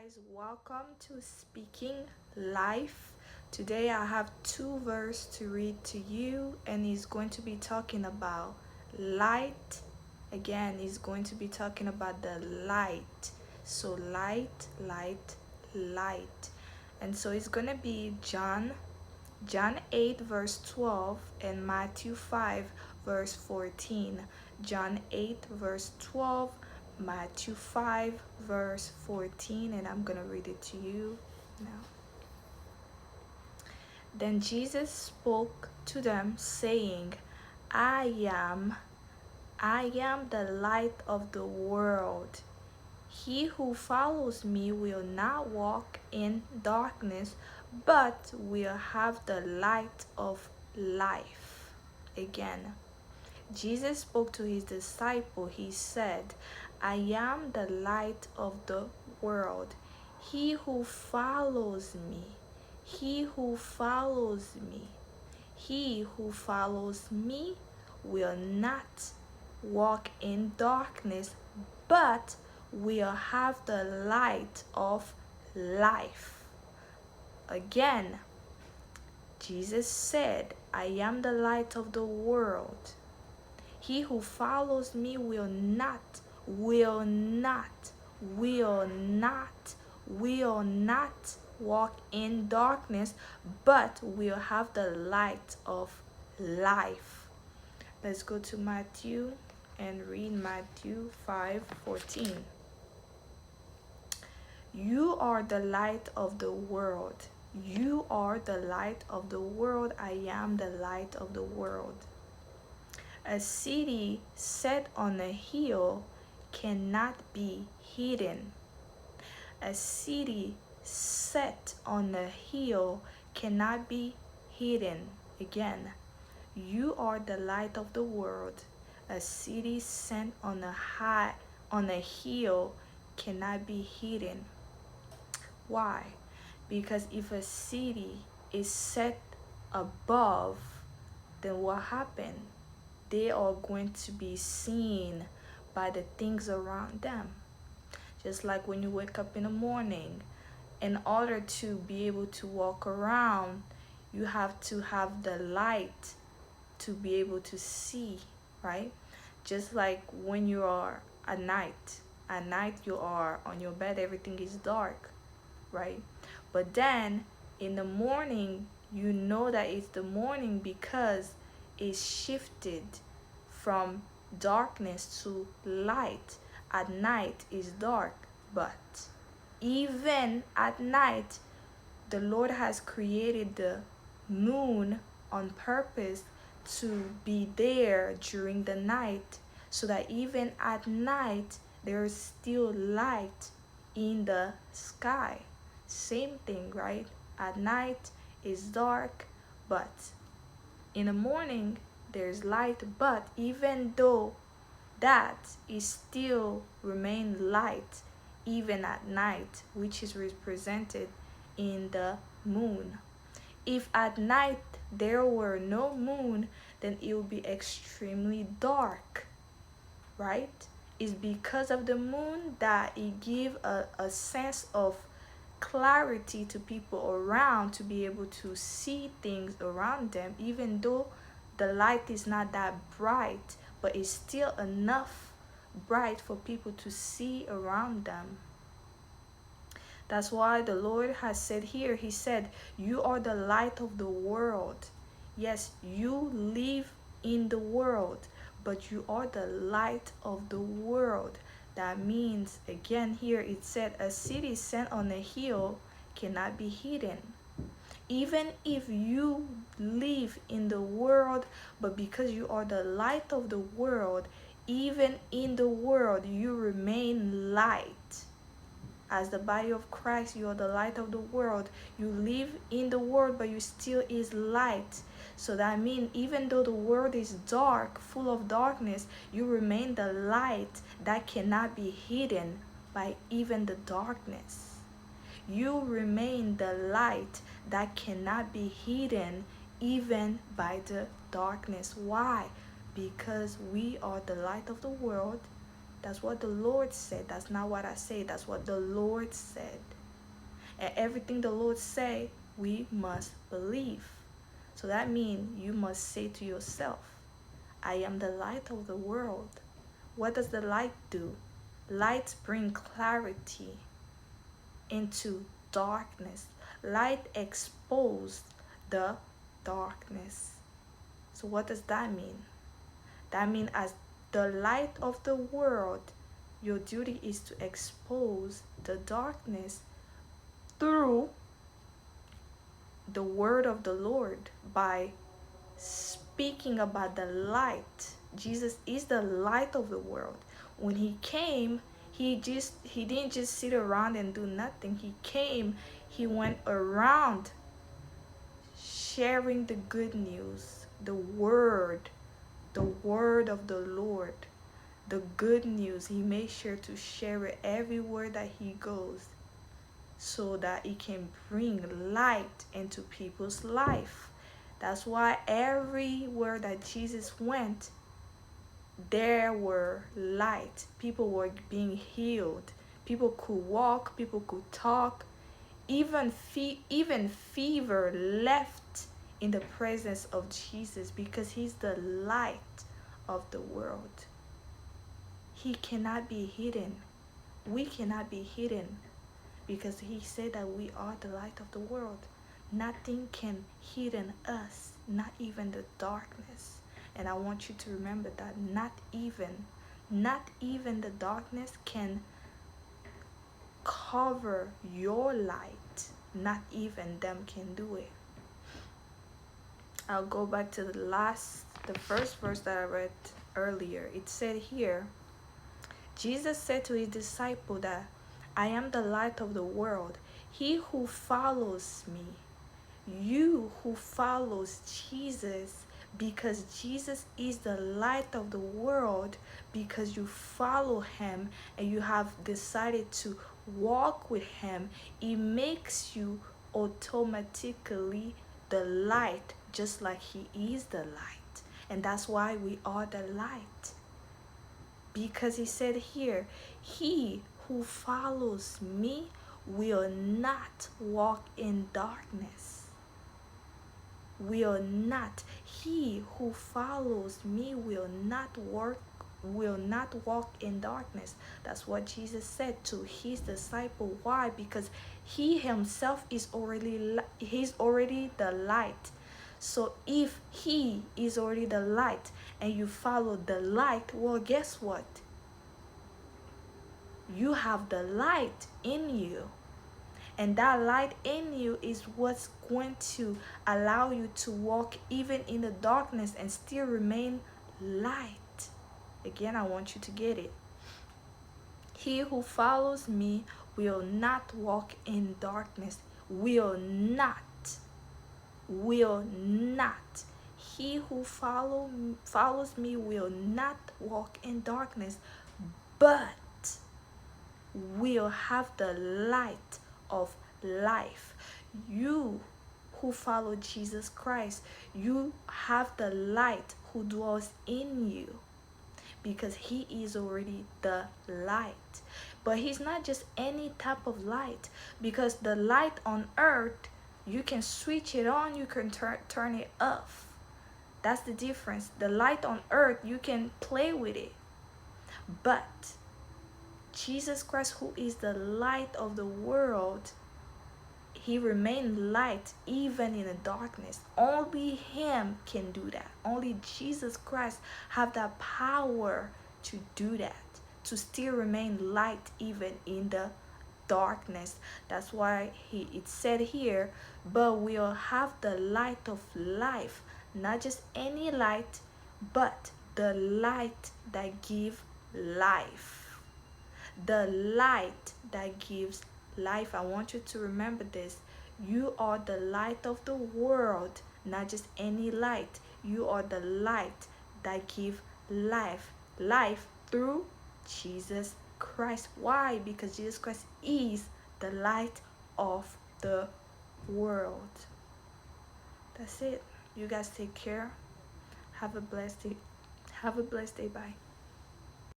guys, welcome to Speaking Life. Today I have two verses to read to you, and he's going to be talking about light. Again, he's going to be talking about the light. So light. And so it's going to be John 8 verse 12 and Matthew 5 verse 14. John 8 verse 12, Matthew 5 verse 14, and I'm going to read it to you now. Then Jesus spoke to them, saying, I am the light of the world. He who follows me will not walk in darkness, but will have the light of life. Again, Jesus spoke to his disciple. He said, I am the light of the world. He who follows me, he who follows me, he who follows me will not walk in darkness, but will have the light of life. Again, Jesus said, I am the light of the world. He who follows me will not walk in darkness, but will have the light of life. Let's go to Matthew and read Matthew 5:14. You are the light of the world. You are the light of the world. I am the light of the world. A city set on a hill cannot be hidden. A city set on a hill cannot be hidden. Again, you are the light of the world. A city set on a hill cannot be hidden. Why? Because if a city is set above, then what happened? They are going to be seen by the things around them. Just like when you wake up in the morning, in order to be able to walk around, you have to have the light to be able to see, right? Just like when you are at night you are on your bed, everything is dark, right? But then in the morning, you know that it's the morning because it's shifted from darkness to light. At night is dark, but even at night, the Lord has created the moon on purpose to be there during the night, so that even at night there is still light in the sky. Same thing, right? At night is dark, but in the morning there's light. But even though that is still remain light even at night, which is represented in the moon. If at night there were no moon, then it would be extremely dark, right? It's because of the moon that it gives a sense of clarity to people around to be able to see things around them, even though the light is not that bright, but it's still enough bright for people to see around them. That's why the Lord has said here, he said, you are the light of the world. Yes, you live in the world, but you are the light of the world. That means, again, here it said, a city set on a hill cannot be hidden. Even if you live in the world, but because you are the light of the world, even in the world, you remain light. As the body of Christ, you are the light of the world. You live in the world, but you still is light. So that means even though the world is dark, full of darkness, you remain the light that cannot be hidden by even the darkness. You remain the light that cannot be hidden even by the darkness. Why? Because we are the light of the world. That's what the Lord said. That's not what I say. That's what the Lord said. And everything the Lord say, we must believe. So that means you must say to yourself, I am the light of the world. What does the light do? Light brings clarity into darkness. Light exposes the darkness. So what does that mean? That means as the light of the world, your duty is to expose the darkness through the word of the Lord, by speaking about the light. Jesus is the light of the world. When he came, he didn't just sit around and do nothing. He came, he went around sharing the good news, the word of the Lord, the good news. He made sure to share it everywhere that he goes, so that it can bring light into people's life. That's why everywhere that Jesus went, there were light. People were being healed. People could walk, people could talk. Even fever left in the presence of Jesus, because he's the light of the world. He cannot be hidden. We cannot be hidden, because he said that we are the light of the world. Nothing can hidden us, not even the darkness. And I want you to remember that not even the darkness can cover your light. Not even them can do it. I'll go back to the first verse that I read earlier. It said here, Jesus said to his disciple that I am the light of the world. He who follows me, you who follows Jesus, because Jesus is the light of the world, because you follow him and you have decided to walk with him, it makes you automatically the light, just like he is the light. And that's why we are the light, because he said here, he who follows me will not walk in darkness. Will not. He who follows me will not walk in darkness. That's what Jesus said to his disciple. Why? Because he himself is he's already the light. So if he is already the light and you follow the light, well, guess what? You have the light in you. And that light in you is what's going to allow you to walk even in the darkness and still remain light. Again, I want you to get it. He who follows me will not walk in darkness. Will not. He who follows me will not walk in darkness, but will have the light of life. You who follow Jesus Christ, you have the light who dwells in you, because he is already the light. But he's not just any type of light, because the light on earth, you can switch it on, you can turn it off. That's the difference. The light on earth, you can play with it. But Jesus Christ, who is the light of the world, he remained light even in the darkness. Only him can do that. Only Jesus Christ have that power to do that, to still remain light even in the darkness. That's why it said here, but we'll have the light of life. Not just any light, but the light that gives life. The light that gives life. I want you to remember this. You are the light of the world, not just any light. You are the light that gives life. Life through Jesus Christ. Why? Because Jesus Christ is the light of the world. That's it. You guys take care. Have a blessed day. Have a blessed day. Bye.